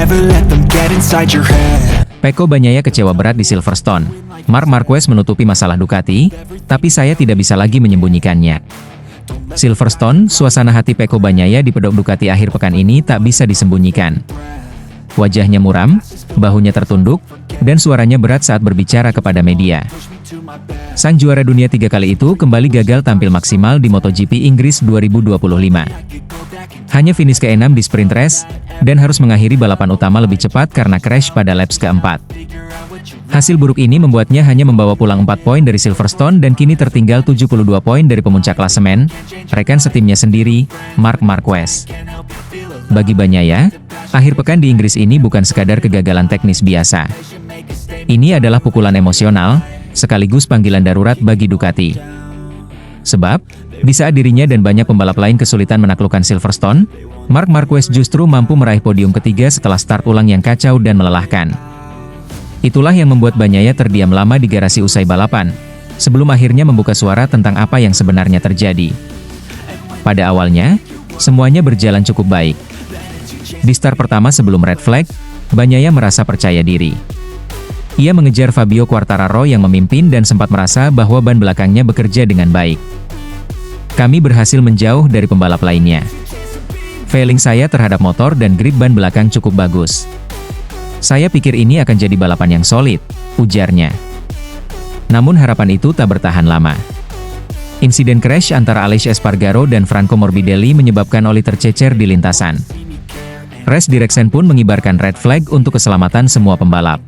Never let them get inside your head. Pecco Bagnaia kecewa berat di Silverstone. Marc Marquez menutupi masalah Ducati, tapi saya tidak bisa lagi menyembunyikannya. Silverstone, suasana hati Pecco Bagnaia di pedok Ducati akhir pekan ini tak bisa disembunyikan. Wajahnya muram, bahunya tertunduk, dan suaranya berat saat berbicara kepada media. Sang juara dunia 3 kali itu kembali gagal tampil maksimal di MotoGP Inggris 2025. Hanya finish ke-6 di sprint race, dan harus mengakhiri balapan utama lebih cepat karena crash pada laps ke-4. Hasil buruk ini membuatnya hanya membawa pulang 4 poin dari Silverstone dan kini tertinggal 72 poin dari pemuncak klasemen, rekan setimnya sendiri, Marc Marquez. Bagi Bagnaia, akhir pekan di Inggris ini bukan sekadar kegagalan teknis biasa. Ini adalah pukulan emosional, sekaligus panggilan darurat bagi Ducati. Sebab, di saat dirinya dan banyak pembalap lain kesulitan menaklukkan Silverstone, Marc Marquez justru mampu meraih podium ketiga setelah start ulang yang kacau dan melelahkan. Itulah yang membuat Bagnaia terdiam lama di garasi usai balapan, sebelum akhirnya membuka suara tentang apa yang sebenarnya terjadi. Pada awalnya, semuanya berjalan cukup baik. Di start pertama sebelum red flag, Bagnaia merasa percaya diri. Ia mengejar Fabio Quartararo yang memimpin dan sempat merasa bahwa ban belakangnya bekerja dengan baik. Kami berhasil menjauh dari pembalap lainnya. Feeling saya terhadap motor dan grip ban belakang cukup bagus. Saya pikir ini akan jadi balapan yang solid, ujarnya. Namun harapan itu tak bertahan lama. Insiden crash antara Aleix Espargaro dan Franco Morbidelli menyebabkan oli tercecer di lintasan. Race Direction pun mengibarkan red flag untuk keselamatan semua pembalap.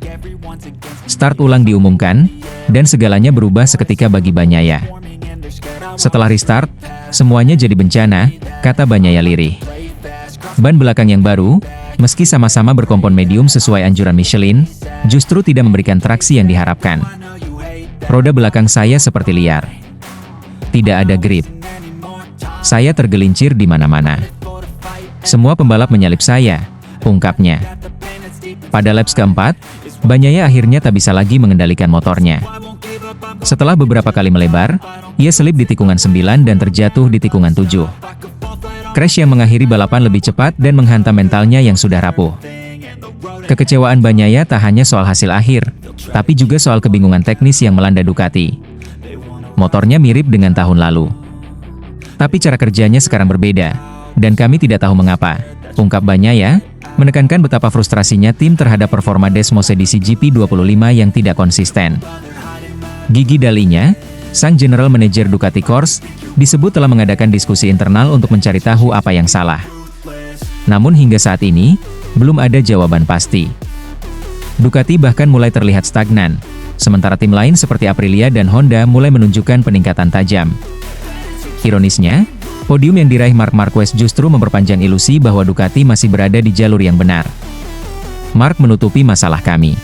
Start ulang diumumkan, dan segalanya berubah seketika bagi Bagnaia. Setelah restart, semuanya jadi bencana, kata Bagnaia lirih. Ban belakang yang baru, meski sama-sama berkompon medium sesuai anjuran Michelin, justru tidak memberikan traksi yang diharapkan. Roda belakang saya seperti liar. Tidak ada grip. Saya tergelincir di mana-mana. Semua pembalap menyalip saya, ungkapnya. Pada laps keempat, Bagnaia akhirnya tak bisa lagi mengendalikan motornya. Setelah beberapa kali melebar, ia selip di tikungan 9 dan terjatuh di tikungan 7. Crash yang mengakhiri balapan lebih cepat dan menghantam mentalnya yang sudah rapuh. Kekecewaan Bagnaia tak hanya soal hasil akhir, tapi juga soal kebingungan teknis yang melanda Ducati. Motornya mirip dengan tahun lalu. Tapi cara kerjanya sekarang berbeda, dan kami tidak tahu mengapa, ungkap Bagnaia, menekankan betapa frustrasinya tim terhadap performa Desmose di GP25 yang tidak konsisten. Gigi Dalinya, sang general manager Ducati Corse, disebut telah mengadakan diskusi internal untuk mencari tahu apa yang salah. Namun hingga saat ini, belum ada jawaban pasti. Ducati bahkan mulai terlihat stagnan, sementara tim lain seperti Aprilia dan Honda mulai menunjukkan peningkatan tajam. Ironisnya, podium yang diraih Marc Marquez justru memperpanjang ilusi bahwa Ducati masih berada di jalur yang benar. Marc menutupi masalah kami.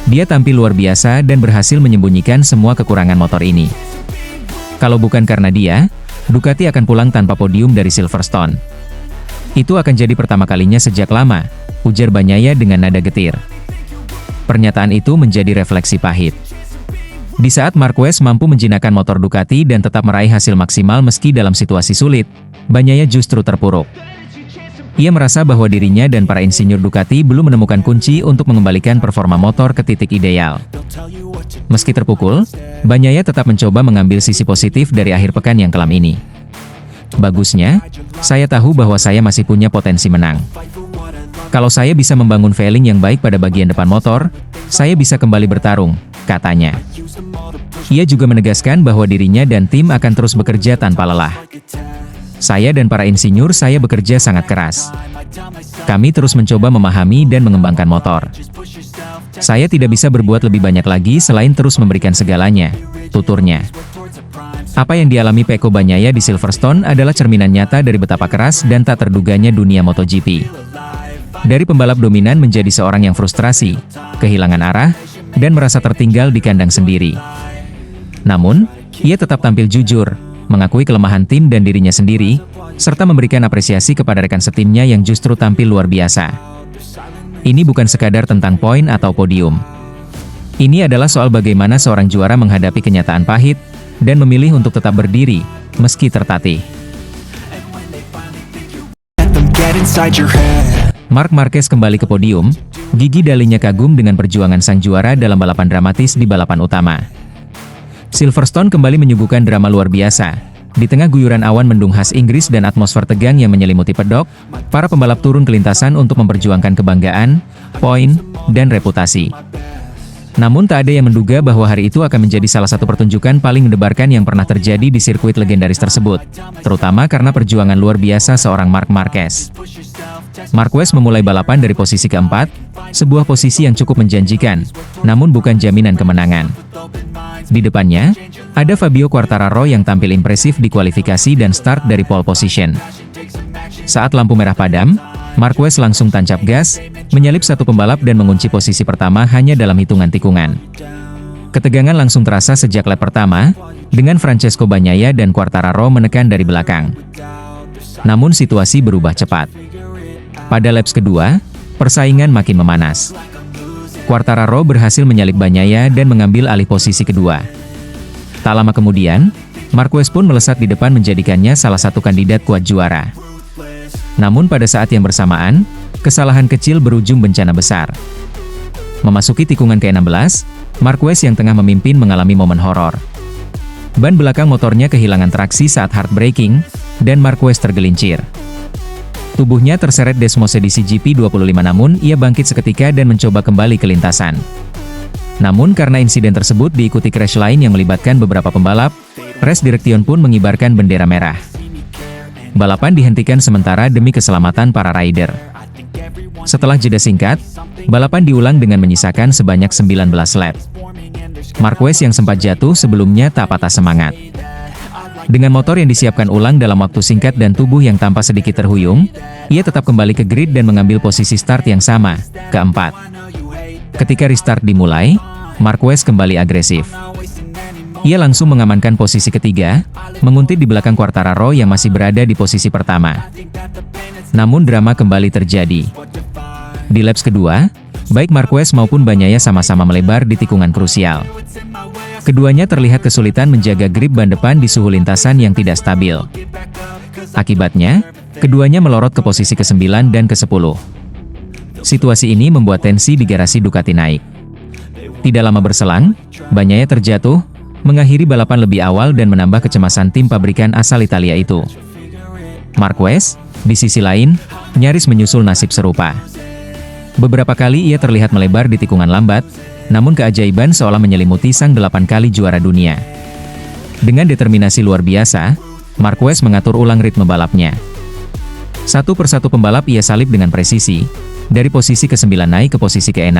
Dia tampil luar biasa dan berhasil menyembunyikan semua kekurangan motor ini. Kalau bukan karena dia, Ducati akan pulang tanpa podium dari Silverstone. Itu akan jadi pertama kalinya sejak lama, ujar Bagnaia dengan nada getir. Pernyataan itu menjadi refleksi pahit. Di saat Marquez mampu menjinakkan motor Ducati dan tetap meraih hasil maksimal meski dalam situasi sulit, Bagnaia justru terpuruk. Ia merasa bahwa dirinya dan para insinyur Ducati belum menemukan kunci untuk mengembalikan performa motor ke titik ideal. Meski terpukul, Bagnaia tetap mencoba mengambil sisi positif dari akhir pekan yang kelam ini. Bagusnya, saya tahu bahwa saya masih punya potensi menang. Kalau saya bisa membangun feeling yang baik pada bagian depan motor, saya bisa kembali bertarung, katanya. Ia juga menegaskan bahwa dirinya dan tim akan terus bekerja tanpa lelah. Saya dan para insinyur saya bekerja sangat keras. Kami terus mencoba memahami dan mengembangkan motor. Saya tidak bisa berbuat lebih banyak lagi selain terus memberikan segalanya, tuturnya. Apa yang dialami Pecco Bagnaia di Silverstone adalah cerminan nyata dari betapa keras dan tak terduganya dunia MotoGP. Dari pembalap dominan menjadi seorang yang frustrasi, kehilangan arah, dan merasa tertinggal di kandang sendiri. Namun, ia tetap tampil jujur, mengakui kelemahan tim dan dirinya sendiri, serta memberikan apresiasi kepada rekan setimnya yang justru tampil luar biasa. Ini bukan sekadar tentang poin atau podium. Ini adalah soal bagaimana seorang juara menghadapi kenyataan pahit, dan memilih untuk tetap berdiri, meski tertatih. Marc Marquez kembali ke podium, Gigi Dalinya kagum dengan perjuangan sang juara dalam balapan dramatis di balapan utama. Silverstone kembali menyuguhkan drama luar biasa. Di tengah guyuran awan mendung khas Inggris dan atmosfer tegang yang menyelimuti pedok, para pembalap turun ke lintasan untuk memperjuangkan kebanggaan, poin, dan reputasi. Namun tak ada yang menduga bahwa hari itu akan menjadi salah satu pertunjukan paling mendebarkan yang pernah terjadi di sirkuit legendaris tersebut, terutama karena perjuangan luar biasa seorang Marc Marquez. Marquez memulai balapan dari posisi keempat, sebuah posisi yang cukup menjanjikan, namun bukan jaminan kemenangan. Di depannya, ada Fabio Quartararo yang tampil impresif di kualifikasi dan start dari pole position. Saat lampu merah padam, Marquez langsung tancap gas, menyalip satu pembalap dan mengunci posisi pertama hanya dalam hitungan tikungan. Ketegangan langsung terasa sejak lap pertama, dengan Francesco Bagnaia dan Quartararo menekan dari belakang. Namun situasi berubah cepat. Pada laps kedua, persaingan makin memanas. Quartararo berhasil menyalip Bagnaia dan mengambil alih posisi kedua. Tak lama kemudian, Marquez pun melesat di depan menjadikannya salah satu kandidat kuat juara. Namun pada saat yang bersamaan, kesalahan kecil berujung bencana besar. Memasuki tikungan ke-16, Marquez yang tengah memimpin mengalami momen horor. Ban belakang motornya kehilangan traksi saat hard braking, dan Marquez tergelincir. Tubuhnya terseret desmosedisi GP25 namun ia bangkit seketika dan mencoba kembali ke lintasan. Namun karena insiden tersebut diikuti crash lain yang melibatkan beberapa pembalap, Race Direction pun mengibarkan bendera merah. Balapan dihentikan sementara demi keselamatan para rider. Setelah jeda singkat, balapan diulang dengan menyisakan sebanyak 19 lap. Marquez yang sempat jatuh sebelumnya tak patah semangat. Dengan motor yang disiapkan ulang dalam waktu singkat dan tubuh yang tampak sedikit terhuyung, ia tetap kembali ke grid dan mengambil posisi start yang sama, keempat. Ketika restart dimulai, Marquez kembali agresif. Ia langsung mengamankan posisi ketiga, menguntit di belakang Quartararo yang masih berada di posisi pertama. Namun drama kembali terjadi. Di laps kedua, baik Marquez maupun Bagnaia sama-sama melebar di tikungan krusial. Keduanya terlihat kesulitan menjaga grip ban depan di suhu lintasan yang tidak stabil. Akibatnya, keduanya melorot ke posisi ke-9 dan ke-10. Situasi ini membuat tensi di garasi Ducati naik. Tidak lama berselang, Bagnaia terjatuh, mengakhiri balapan lebih awal dan menambah kecemasan tim pabrikan asal Italia itu. Marquez, di sisi lain, nyaris menyusul nasib serupa. Beberapa kali ia terlihat melebar di tikungan lambat, namun keajaiban seolah menyelimuti sang 8 kali juara dunia. Dengan determinasi luar biasa, Marquez mengatur ulang ritme balapnya. Satu persatu pembalap ia salip dengan presisi, dari posisi ke-9 naik ke posisi ke-6,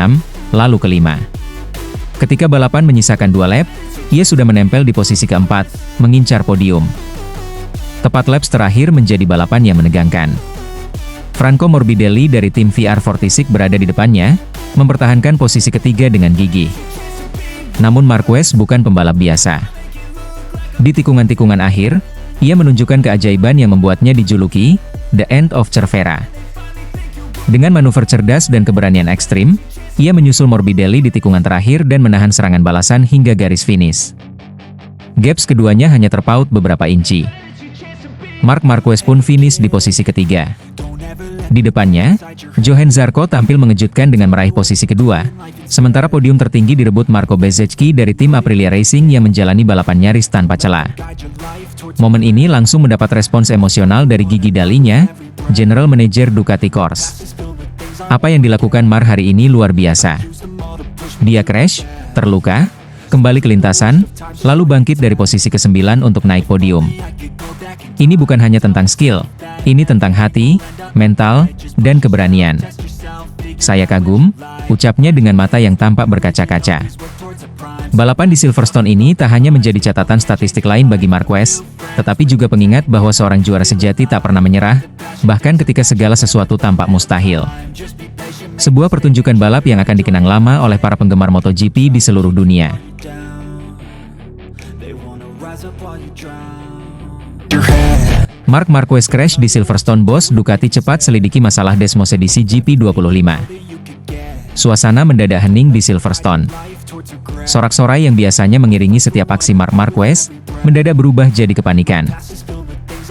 lalu ke-5. Ketika balapan menyisakan 2 lap, ia sudah menempel di posisi ke-4, mengincar podium. Tepat laps terakhir menjadi balapan yang menegangkan. Franco Morbidelli dari tim VR46 berada di depannya, mempertahankan posisi ketiga dengan gigih. Namun Marquez bukan pembalap biasa. Di tikungan-tikungan akhir, ia menunjukkan keajaiban yang membuatnya dijuluki The End of Cervera. Dengan manuver cerdas dan keberanian ekstrim, ia menyusul Morbidelli di tikungan terakhir dan menahan serangan balasan hingga garis finish. Gaps keduanya hanya terpaut beberapa inci. Marc Marquez pun finish di posisi ketiga. Di depannya, Johann Zarco tampil mengejutkan dengan meraih posisi kedua, sementara podium tertinggi direbut Marco Bezzecchi dari tim Aprilia Racing yang menjalani balapan nyaris tanpa celah. Momen ini langsung mendapat respons emosional dari Gigi Dalinya, General Manager Ducati Corse. Apa yang dilakukan Marc hari ini luar biasa. Dia crash, terluka, kembali ke lintasan, lalu bangkit dari posisi ke-9 untuk naik podium. Ini bukan hanya tentang skill, ini tentang hati, mental, dan keberanian. Saya kagum, ucapnya dengan mata yang tampak berkaca-kaca. Balapan di Silverstone ini tak hanya menjadi catatan statistik lain bagi Marquez, tetapi juga pengingat bahwa seorang juara sejati tak pernah menyerah, bahkan ketika segala sesuatu tampak mustahil. Sebuah pertunjukan balap yang akan dikenang lama oleh para penggemar MotoGP di seluruh dunia. Marc Marquez crash di Silverstone. Bos Ducati cepat selidiki masalah desmosedisi GP25. Suasana mendadak hening di Silverstone. Sorak-sorai yang biasanya mengiringi setiap aksi Marc Marquez, mendadak berubah jadi kepanikan.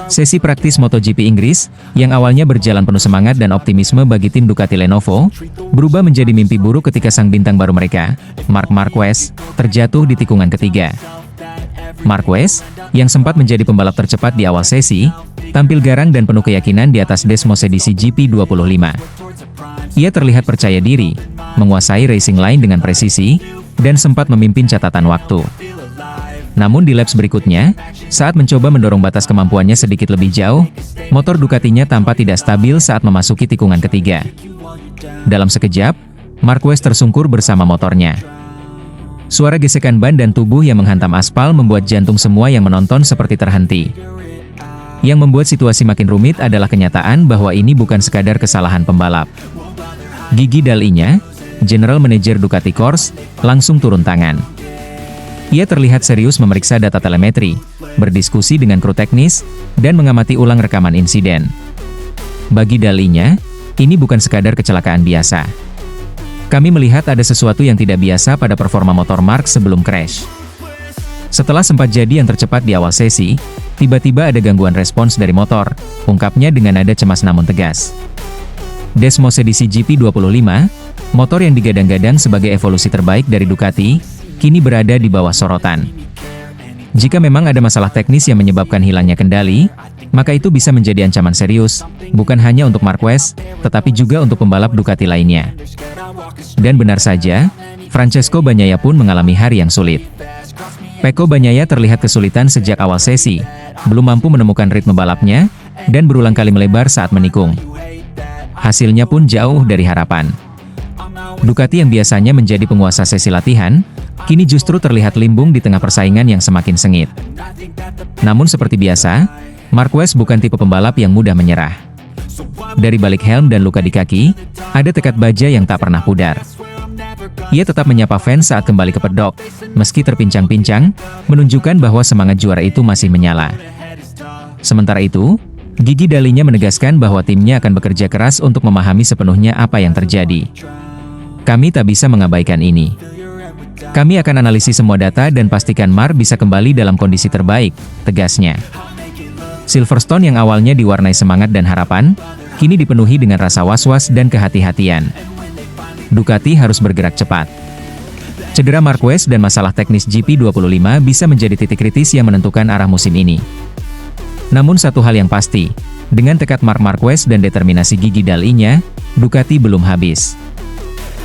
Sesi praktis MotoGP Inggris, yang awalnya berjalan penuh semangat dan optimisme bagi tim Ducati Lenovo, berubah menjadi mimpi buruk ketika sang bintang baru mereka, Marc Marquez, terjatuh di tikungan ketiga. Marquez, yang sempat menjadi pembalap tercepat di awal sesi, tampil garang dan penuh keyakinan di atas Desmosedici GP25. Ia terlihat percaya diri, menguasai racing line dengan presisi, dan sempat memimpin catatan waktu. Namun di laps berikutnya, saat mencoba mendorong batas kemampuannya sedikit lebih jauh, motor Ducatinya tampak tidak stabil saat memasuki tikungan ketiga. Dalam sekejap, Marquez tersungkur bersama motornya. Suara gesekan ban dan tubuh yang menghantam aspal membuat jantung semua yang menonton seperti terhenti. Yang membuat situasi makin rumit adalah kenyataan bahwa ini bukan sekadar kesalahan pembalap. Gigi Dall'Igna, General Manager Ducati Corse, langsung turun tangan. Ia terlihat serius memeriksa data telemetri, berdiskusi dengan kru teknis, dan mengamati ulang rekaman insiden. Bagi Dall'Igna, ini bukan sekadar kecelakaan biasa. Kami melihat ada sesuatu yang tidak biasa pada performa motor Marc sebelum crash. Setelah sempat jadi yang tercepat di awal sesi, tiba-tiba ada gangguan respons dari motor, ungkapnya dengan nada cemas namun tegas. Desmosedici GP25, motor yang digadang-gadang sebagai evolusi terbaik dari Ducati, kini berada di bawah sorotan. Jika memang ada masalah teknis yang menyebabkan hilangnya kendali, maka itu bisa menjadi ancaman serius, bukan hanya untuk Marquez, tetapi juga untuk pembalap Ducati lainnya. Dan benar saja, Francesco Bagnaia pun mengalami hari yang sulit. Pecco Bagnaia terlihat kesulitan sejak awal sesi, belum mampu menemukan ritme balapnya, dan berulang kali melebar saat menikung. Hasilnya pun jauh dari harapan. Ducati yang biasanya menjadi penguasa sesi latihan, kini justru terlihat limbung di tengah persaingan yang semakin sengit. Namun seperti biasa, Marquez bukan tipe pembalap yang mudah menyerah. Dari balik helm dan luka di kaki, ada tekad baja yang tak pernah pudar. Ia tetap menyapa fans saat kembali ke pedok, meski terpincang-pincang, menunjukkan bahwa semangat juara itu masih menyala. Sementara itu, Gigi Dall'Igna menegaskan bahwa timnya akan bekerja keras untuk memahami sepenuhnya apa yang terjadi. Kami tak bisa mengabaikan ini. Kami akan analisis semua data dan pastikan Marc bisa kembali dalam kondisi terbaik, tegasnya. Silverstone yang awalnya diwarnai semangat dan harapan, kini dipenuhi dengan rasa was-was dan kehati-hatian. Ducati harus bergerak cepat. Cedera Marquez dan masalah teknis GP25 bisa menjadi titik kritis yang menentukan arah musim ini. Namun satu hal yang pasti, dengan tekad Marc Marquez dan determinasi Gigi Dall'Igna, Ducati belum habis.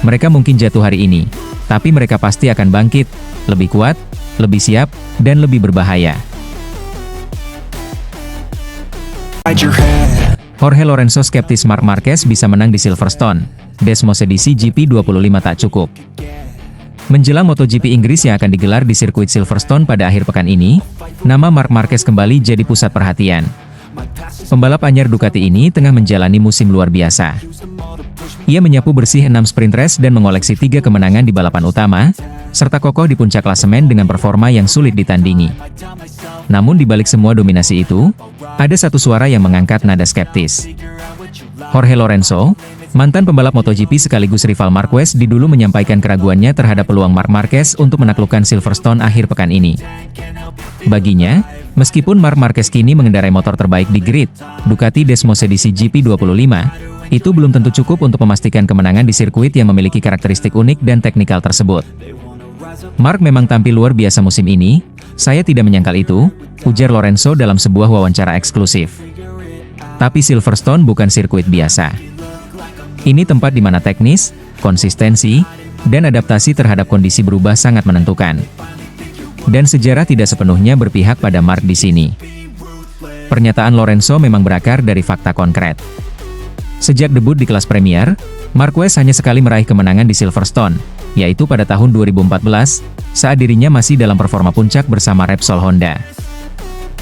Mereka mungkin jatuh hari ini, tapi mereka pasti akan bangkit, lebih kuat, lebih siap, dan lebih berbahaya. Jorge Lorenzo skeptis Marc Marquez bisa menang di Silverstone. Desmosedici GP25 tak cukup. Menjelang MotoGP Inggris yang akan digelar di sirkuit Silverstone pada akhir pekan ini, nama Marc Marquez kembali jadi pusat perhatian. Pembalap anyar Ducati ini tengah menjalani musim luar biasa. Ia menyapu bersih 6 sprint race dan mengoleksi 3 kemenangan di balapan utama, serta kokoh di puncak klasemen dengan performa yang sulit ditandingi. Namun di balik semua dominasi itu, ada satu suara yang mengangkat nada skeptis. Jorge Lorenzo, mantan pembalap MotoGP sekaligus rival Marquez, dulu menyampaikan keraguannya terhadap peluang Marc Marquez untuk menaklukkan Silverstone akhir pekan ini. Baginya, meskipun Marc Marquez kini mengendarai motor terbaik di grid, Ducati Desmosedici GP25, itu belum tentu cukup untuk memastikan kemenangan di sirkuit yang memiliki karakteristik unik dan teknikal tersebut. Marc memang tampil luar biasa musim ini, saya tidak menyangkal itu, ujar Lorenzo dalam sebuah wawancara eksklusif. Tapi Silverstone bukan sirkuit biasa. Ini tempat di mana teknis, konsistensi, dan adaptasi terhadap kondisi berubah sangat menentukan. Dan sejarah tidak sepenuhnya berpihak pada Marc di sini. Pernyataan Lorenzo memang berakar dari fakta konkret. Sejak debut di kelas Premier, Marquez hanya sekali meraih kemenangan di Silverstone, yaitu pada tahun 2014, saat dirinya masih dalam performa puncak bersama Repsol Honda.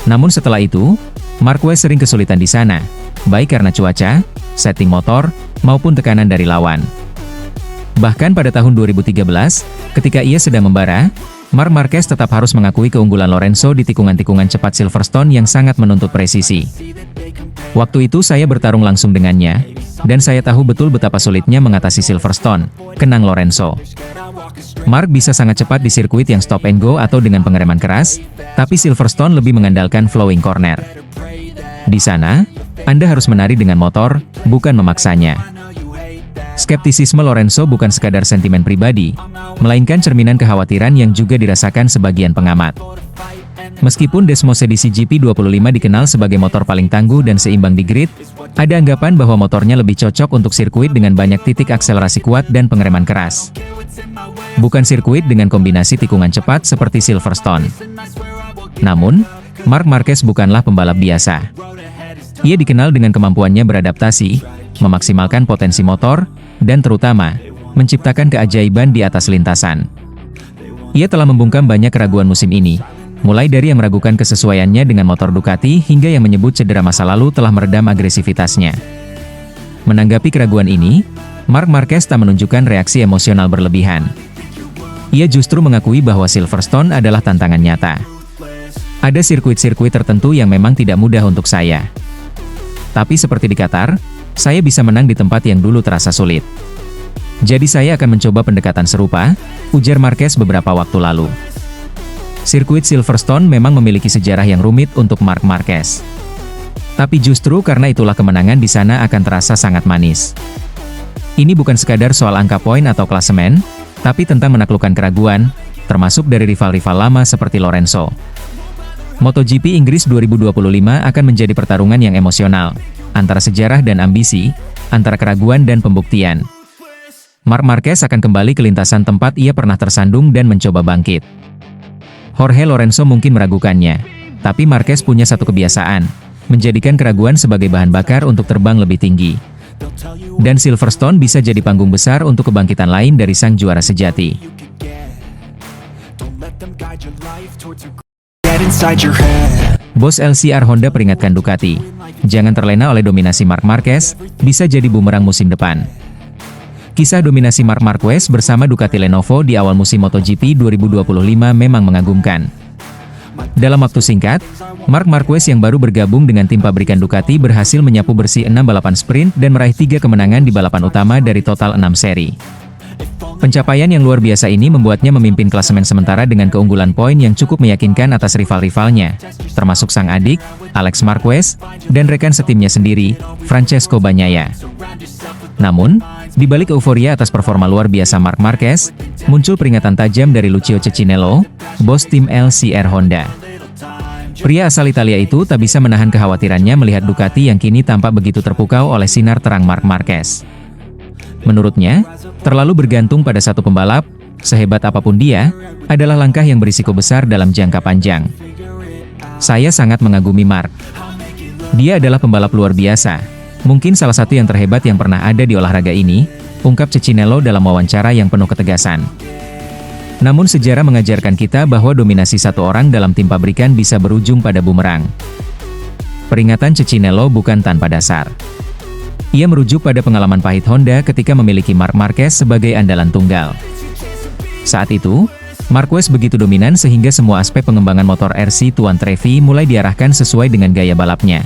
Namun setelah itu, Marquez sering kesulitan di sana, baik karena cuaca, setting motor, maupun tekanan dari lawan. Bahkan pada tahun 2013, ketika ia sedang membara, Marc Marquez tetap harus mengakui keunggulan Lorenzo di tikungan-tikungan cepat Silverstone yang sangat menuntut presisi. Waktu itu saya bertarung langsung dengannya, dan saya tahu betul betapa sulitnya mengatasi Silverstone, kenang Lorenzo. Marc bisa sangat cepat di sirkuit yang stop and go atau dengan pengereman keras, tapi Silverstone lebih mengandalkan flowing corner. Di sana, Anda harus menari dengan motor, bukan memaksanya. Skeptisisme Lorenzo bukan sekadar sentimen pribadi, melainkan cerminan kekhawatiran yang juga dirasakan sebagian pengamat. Meskipun Desmos edisi GP25 dikenal sebagai motor paling tangguh dan seimbang di grid, ada anggapan bahwa motornya lebih cocok untuk sirkuit dengan banyak titik akselerasi kuat dan pengereman keras. Bukan sirkuit dengan kombinasi tikungan cepat seperti Silverstone. Namun, Marc Marquez bukanlah pembalap biasa. Ia dikenal dengan kemampuannya beradaptasi, memaksimalkan potensi motor, dan terutama, menciptakan keajaiban di atas lintasan. Ia telah membungkam banyak keraguan musim ini, mulai dari yang meragukan kesesuaiannya dengan motor Ducati hingga yang menyebut cedera masa lalu telah meredam agresivitasnya. Menanggapi keraguan ini, Marc Marquez tak menunjukkan reaksi emosional berlebihan. Ia justru mengakui bahwa Silverstone adalah tantangan nyata. Ada sirkuit-sirkuit tertentu yang memang tidak mudah untuk saya. Tapi seperti di Qatar, saya bisa menang di tempat yang dulu terasa sulit. Jadi saya akan mencoba pendekatan serupa, ujar Marquez beberapa waktu lalu. Sirkuit Silverstone memang memiliki sejarah yang rumit untuk Marc Marquez. Tapi justru karena itulah kemenangan di sana akan terasa sangat manis. Ini bukan sekadar soal angka poin atau klasemen, tapi tentang menaklukkan keraguan, termasuk dari rival-rival lama seperti Lorenzo. MotoGP Inggris 2025 akan menjadi pertarungan yang emosional, antara sejarah dan ambisi, antara keraguan dan pembuktian. Marc Marquez akan kembali ke lintasan tempat ia pernah tersandung dan mencoba bangkit. Jorge Lorenzo mungkin meragukannya, tapi Marquez punya satu kebiasaan, menjadikan keraguan sebagai bahan bakar untuk terbang lebih tinggi. Dan Silverstone bisa jadi panggung besar untuk kebangkitan lain dari sang juara sejati. Bos LCR Honda peringatkan Ducati, jangan terlena oleh dominasi Marc Marquez, bisa jadi bumerang musim depan. Kisah dominasi Marc Marquez bersama Ducati Lenovo di awal musim MotoGP 2025 memang mengagumkan. Dalam waktu singkat, Marc Marquez yang baru bergabung dengan tim pabrikan Ducati berhasil menyapu bersih 6 balapan sprint dan meraih 3 kemenangan di balapan utama dari total 6 seri. Pencapaian yang luar biasa ini membuatnya memimpin klasemen sementara dengan keunggulan poin yang cukup meyakinkan atas rival-rivalnya, termasuk sang adik, Alex Marquez, dan rekan setimnya sendiri, Francesco Bagnaia. Namun, di balik euforia atas performa luar biasa Marc Marquez, muncul peringatan tajam dari Lucio Cecchinello, bos tim LCR Honda. Pria asal Italia itu tak bisa menahan kekhawatirannya melihat Ducati yang kini tampak begitu terpukau oleh sinar terang Marc Marquez. Menurutnya, terlalu bergantung pada satu pembalap, sehebat apapun dia, adalah langkah yang berisiko besar dalam jangka panjang. Saya sangat mengagumi Marc. Dia adalah pembalap luar biasa, mungkin salah satu yang terhebat yang pernah ada di olahraga ini, ungkap Cecchinello dalam wawancara yang penuh ketegasan. Namun sejarah mengajarkan kita bahwa dominasi satu orang dalam tim pabrikan bisa berujung pada bumerang. Peringatan Cecchinello bukan tanpa dasar. Ia merujuk pada pengalaman pahit Honda ketika memiliki Marc Marquez sebagai andalan tunggal. Saat itu, Marquez begitu dominan sehingga semua aspek pengembangan motor RC Tuan Trevi mulai diarahkan sesuai dengan gaya balapnya.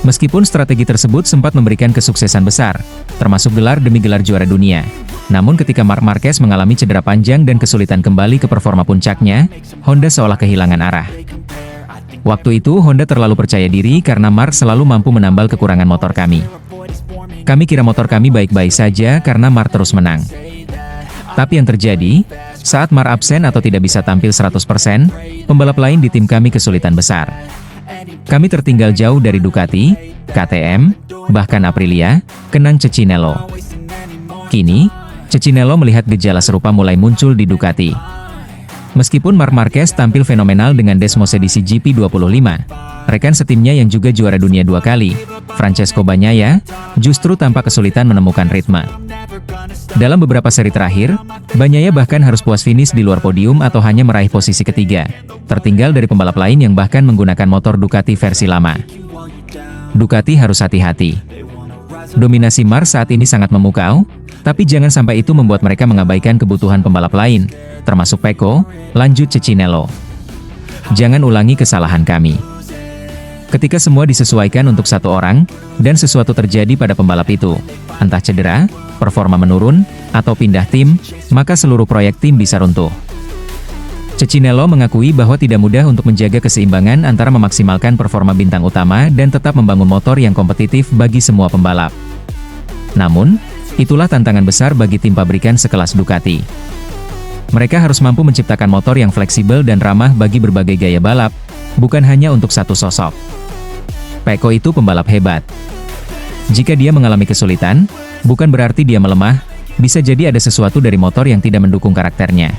Meskipun strategi tersebut sempat memberikan kesuksesan besar, termasuk gelar demi gelar juara dunia, namun ketika Marc Marquez mengalami cedera panjang dan kesulitan kembali ke performa puncaknya, Honda seolah kehilangan arah. Waktu itu Honda terlalu percaya diri karena Marc selalu mampu menambal kekurangan motor kami. Kami kira motor kami baik-baik saja karena Marc terus menang. Tapi yang terjadi, saat Marc absen atau tidak bisa tampil 100%, pembalap lain di tim kami kesulitan besar. Kami tertinggal jauh dari Ducati, KTM, bahkan Aprilia, kenang Cecchinello. Kini, Cecchinello melihat gejala serupa mulai muncul di Ducati. Meskipun Marc Marquez tampil fenomenal dengan Desmos edisi GP25, rekan setimnya yang juga juara dunia 2 kali, Francesco Bagnaia, justru tampak kesulitan menemukan ritme. Dalam beberapa seri terakhir, Bagnaia bahkan harus puas finish di luar podium atau hanya meraih posisi ketiga, tertinggal dari pembalap lain yang bahkan menggunakan motor Ducati versi lama. Ducati harus hati-hati. Dominasi Marc saat ini sangat memukau, tapi jangan sampai itu membuat mereka mengabaikan kebutuhan pembalap lain, termasuk Pecco, lanjut Cecchinello. Jangan ulangi kesalahan kami. Ketika semua disesuaikan untuk satu orang, dan sesuatu terjadi pada pembalap itu, entah cedera, performa menurun, atau pindah tim, maka seluruh proyek tim bisa runtuh. Cecinello mengakui bahwa tidak mudah untuk menjaga keseimbangan antara memaksimalkan performa bintang utama dan tetap membangun motor yang kompetitif bagi semua pembalap. Namun, itulah tantangan besar bagi tim pabrikan sekelas Ducati. Mereka harus mampu menciptakan motor yang fleksibel dan ramah bagi berbagai gaya balap, bukan hanya untuk satu sosok. Pecco itu pembalap hebat. Jika dia mengalami kesulitan, bukan berarti dia melemah, bisa jadi ada sesuatu dari motor yang tidak mendukung karakternya.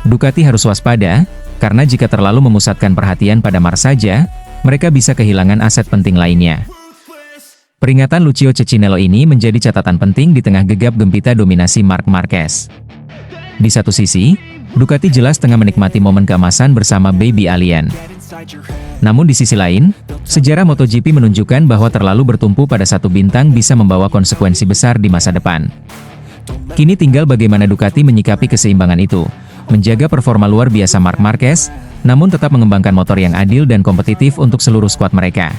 Ducati harus waspada, karena jika terlalu memusatkan perhatian pada Marc saja, mereka bisa kehilangan aset penting lainnya. Peringatan Lucio Cecinello ini menjadi catatan penting di tengah gegap gempita dominasi Marc Marquez. Di satu sisi, Ducati jelas tengah menikmati momen keemasan bersama Baby Alien. Namun di sisi lain, sejarah MotoGP menunjukkan bahwa terlalu bertumpu pada satu bintang bisa membawa konsekuensi besar di masa depan. Kini tinggal bagaimana Ducati menyikapi keseimbangan itu, menjaga performa luar biasa Marc Marquez, namun tetap mengembangkan motor yang adil dan kompetitif untuk seluruh skuad mereka.